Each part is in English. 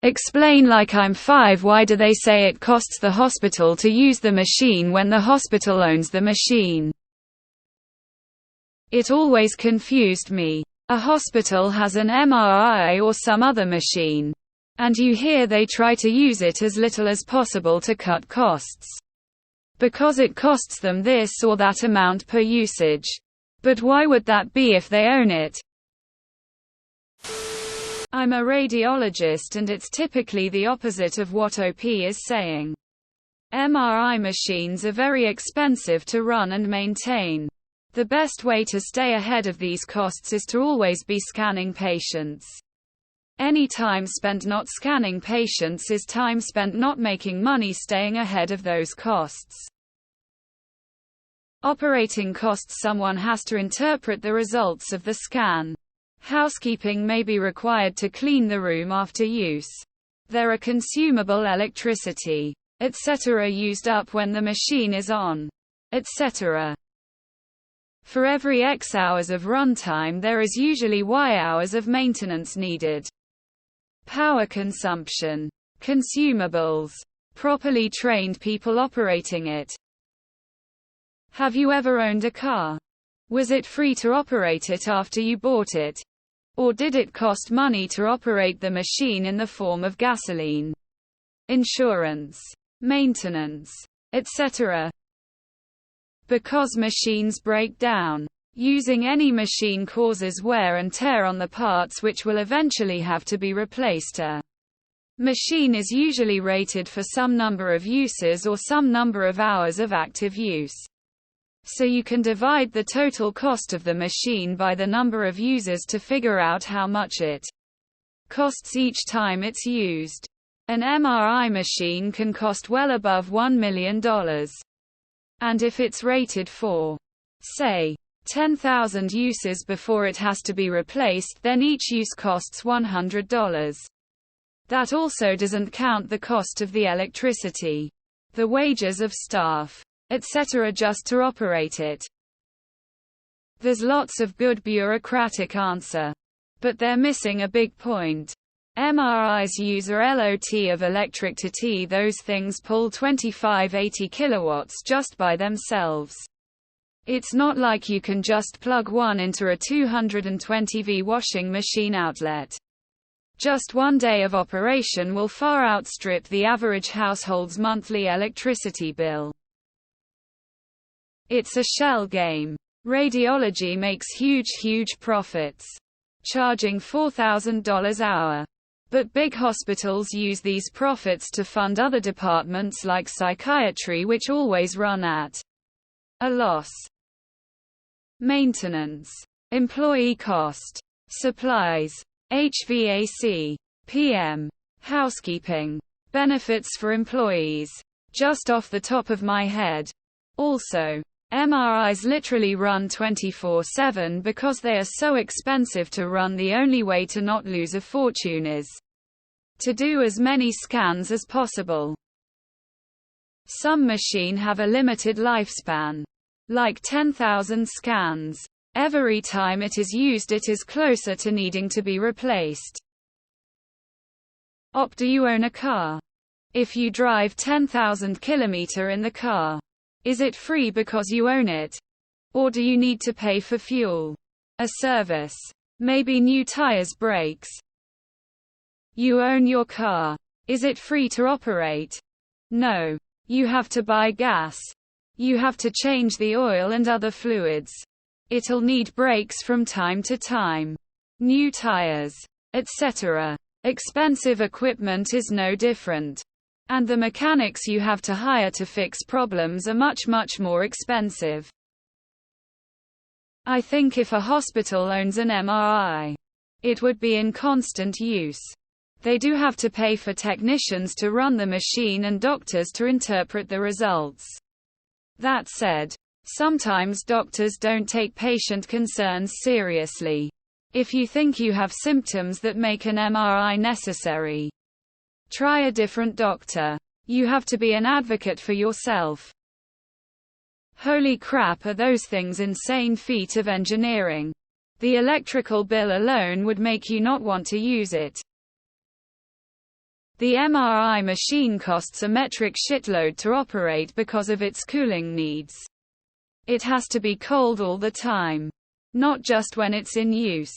Explain like I'm 5. Why do they say it costs the hospital to use the machine when the hospital owns the machine? It always confused me. A hospital has an MRI or some other machine. And you hear they try to use it as little as possible to cut costs. Because it costs them this or that amount per usage. But why would that be if they own it? I'm a radiologist and it's typically the opposite of what OP is saying. MRI machines are very expensive to run and maintain. The best way to stay ahead of these costs is to always be scanning patients. Any time spent not scanning patients is time spent not making money staying ahead of those costs. Operating costs. Someone has to interpret the results of the scan. Housekeeping may be required to clean the room after use. There are consumable electricity, etc. used up when the machine is on, etc. For every X hours of runtime there is usually Y hours of maintenance needed. Power consumption. Consumables. Properly trained people operating it. Have you ever owned a car? Was it free to operate it after you bought it? Or did it cost money to operate the machine in the form of gasoline, insurance, maintenance, etc.? Because machines break down. Using any machine causes wear and tear on the parts which will eventually have to be replaced. A machine is usually rated for some number of uses or some number of hours of active use. So you can divide the total cost of the machine by the number of users to figure out how much it costs each time it's used. An MRI machine can cost well above $1 million. And if it's rated for, say, 10,000 uses before it has to be replaced, then each use costs $100. That also doesn't count the cost of the electricity, the wages of staff, etc. just to operate it. There's lots of good bureaucratic answer. But they're missing a big point. MRIs use a lot of electricity. Those things pull 25-80 kilowatts just by themselves. It's not like you can just plug one into a 220V washing machine outlet. Just one day of operation will far outstrip the average household's monthly electricity bill. It's a shell game. Radiology makes huge profits, charging $4,000 hour. But big hospitals use these profits to fund other departments like psychiatry, which always run at a loss. Maintenance, employee cost, supplies, HVAC, PM, housekeeping, benefits for employees. Just off the top of my head. Also, MRIs literally run 24/7 because they are so expensive to run. The only way to not lose a fortune is to do as many scans as possible. Some machines have a limited lifespan, like 10,000 scans. Every time it is used, it is closer to needing to be replaced. Do you own a car? If you drive 10,000 km in the car, is it free because you own it? Or do you need to pay for fuel? A service? Maybe new tires, brakes? You own your car. Is it free to operate? No. You have to buy gas. You have to change the oil and other fluids. It'll need brakes from time to time. New tires, etc. Expensive equipment is no different. And the mechanics you have to hire to fix problems are much more expensive. I think if a hospital owns an MRI, it would be in constant use. They do have to pay for technicians to run the machine and doctors to interpret the results. That said, sometimes doctors don't take patient concerns seriously. If you think you have symptoms that make an MRI necessary, try a different doctor. You have to be an advocate for yourself. Holy crap, are those things insane feat of engineering. The electrical bill alone would make you not want to use it. The MRI machine costs a metric shitload to operate because of its cooling needs. It has to be cold all the time, not just when it's in use.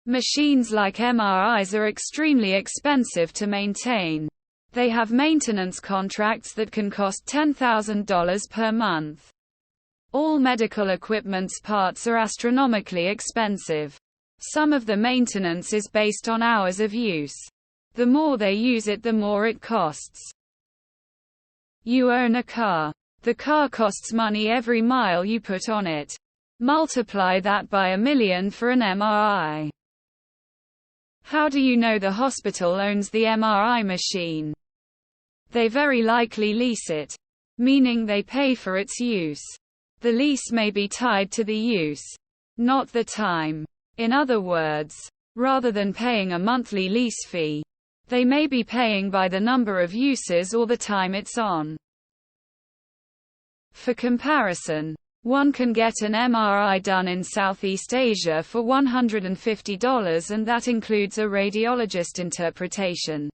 Machines like MRIs are extremely expensive to maintain. They have maintenance contracts that can cost $10,000 per month. All medical equipment's parts are astronomically expensive. Some of the maintenance is based on hours of use. The more they use it, the more it costs. You own a car. The car costs money every mile you put on it. Multiply that by 1 million for an MRI. How do you know the hospital owns the MRI machine? They very likely lease it, meaning they pay for its use. The lease may be tied to the use, not the time. In other words, rather than paying a monthly lease fee, they may be paying by the number of uses or the time it's on. For comparison, one can get an MRI done in Southeast Asia for $150, and that includes a radiologist interpretation.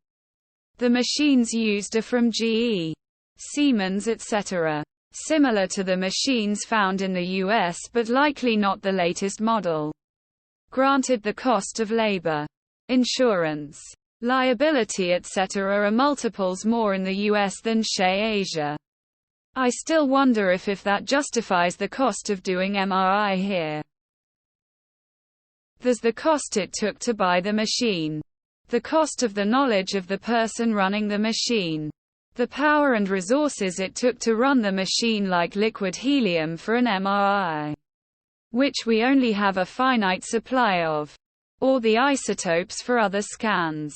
The machines used are from GE, Siemens, etc. Similar to the machines found in the US, but likely not the latest model. Granted, the cost of labor, insurance, liability, etc. are multiples more in the US than Asia. I still wonder if that justifies the cost of doing MRI here. There's the cost it took to buy the machine. The cost of the knowledge of the person running the machine. The power and resources it took to run the machine, like liquid helium for an MRI, which we only have a finite supply of. Or the isotopes for other scans,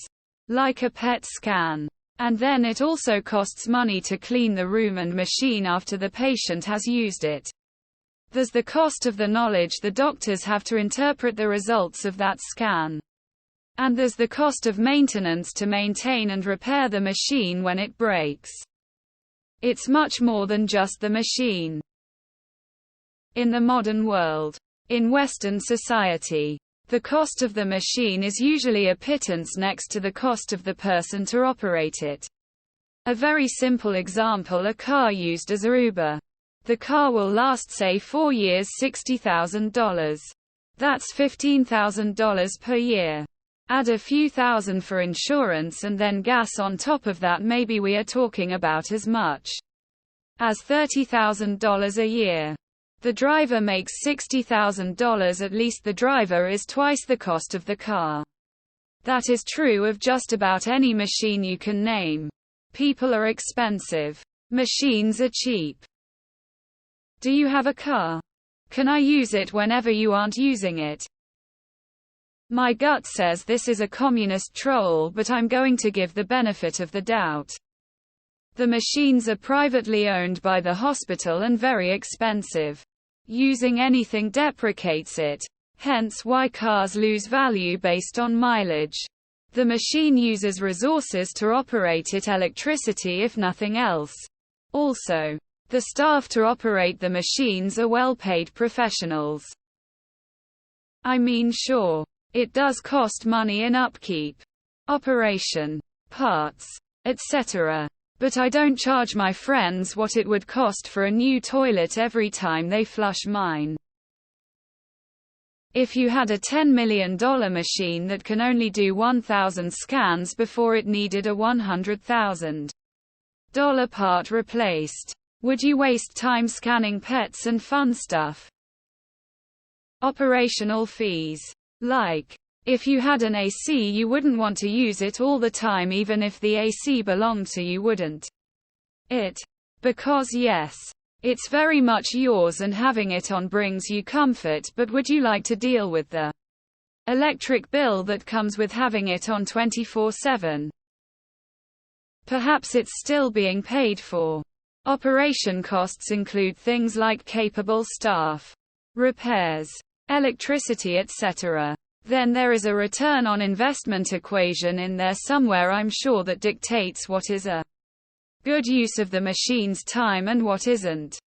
like a PET scan. And then it also costs money to clean the room and machine after the patient has used it. There's the cost of the knowledge the doctors have to interpret the results of that scan. And there's the cost of maintenance to maintain and repair the machine when it breaks. It's much more than just the machine. In the modern world, in Western society, the cost of the machine is usually a pittance next to the cost of the person to operate it. A very simple example: a car used as a Uber. The car will last, say, 4 years, $60,000. That's $15,000 per year. Add a few thousand for insurance and then gas on top of that, maybe we are talking about as much as $30,000 a year. The driver makes $60,000, at least the driver is twice the cost of the car. That is true of just about any machine you can name. People are expensive. Machines are cheap. Do you have a car? Can I use it whenever you aren't using it? My gut says this is a communist troll, but I'm going to give the benefit of the doubt. The machines are privately owned by the hospital and very expensive. Using anything deprecates it. Hence why cars lose value based on mileage. The machine uses resources to operate it, electricity if nothing else. Also, the staff to operate the machines are well-paid professionals. I mean, sure, it does cost money in upkeep, operation, parts, etc. But I don't charge my friends what it would cost for a new toilet every time they flush mine. If you had a $10 million machine that can only do 1,000 scans before it needed a $100,000 part replaced, would you waste time scanning pets and fun stuff? Operational fees. Like, if you had an AC, you wouldn't want to use it all the time, even if the AC belonged to you, wouldn't it? Because yes, it's very much yours and having it on brings you comfort, but would you like to deal with the electric bill that comes with having it on 24/7? Perhaps it's still being paid for. Operation costs include things like capable staff, repairs, electricity, etc. Then there is a return on investment equation in there somewhere, I'm sure, that dictates what is a good use of the machine's time and what isn't.